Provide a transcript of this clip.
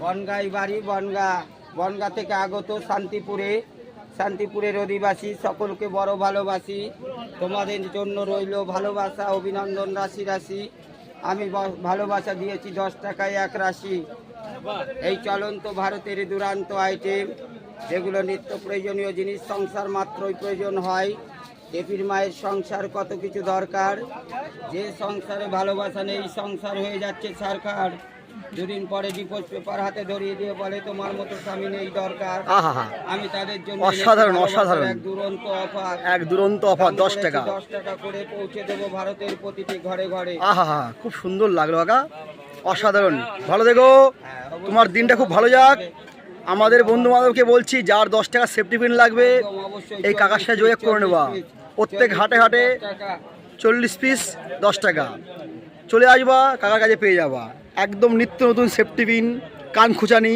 বনগাঁই বাড়ি, বনগা থেকে আগত শান্তিপুরের অধিবাসী, সকলকে বড় ভালোবাসি। তোমাদের জন্য রইল ভালোবাসা, অভিনন্দন রাশি রাশি। আমি ভালোবাসা দিয়েছি 10 টাকায় 1 রাশি। এই চলন্ত ভারতের দুরান্ত আইটেম, যেগুলো নিত্য প্রয়োজনীয় জিনিস, সংসার মাত্রই প্রয়োজন হয়। দেবীর মায়ের সংসার কত কিছু দরকার, যে সংসারে ভালোবাসা নেই সংসার হয়ে যাচ্ছে সরকার। দুদিন পরে ডিভোর্স পেপার হাতে ধরিয়ে দিয়ে বলে তোমার মতো স্বামী নেই দরকার। আমি তাদের জন্য অসাধারণ এক দুরন্ত অফার 10 টাকা করে পৌঁছে দেবো ভারতের প্রতিটি ঘরে ঘরে। খুব সুন্দর লাগলো কাকা, অসাধারণ। ভালো দেখো, তোমার দিনটা খুব ভালো যাক। আমাদের বন্ধু বান্ধবকে বলছি, যার 10 টাকা সেফটি পিন লাগবে এই কাকার সাথে যোগাযোগ করে নেবা। প্রত্যেক হাটে হাটে 40 পিস 10 টাকা। চলে আসবা, কাকার কাছে পেয়ে যাবা একদম নিত্য নতুন সেফটি পিন, কান খুঁচানি।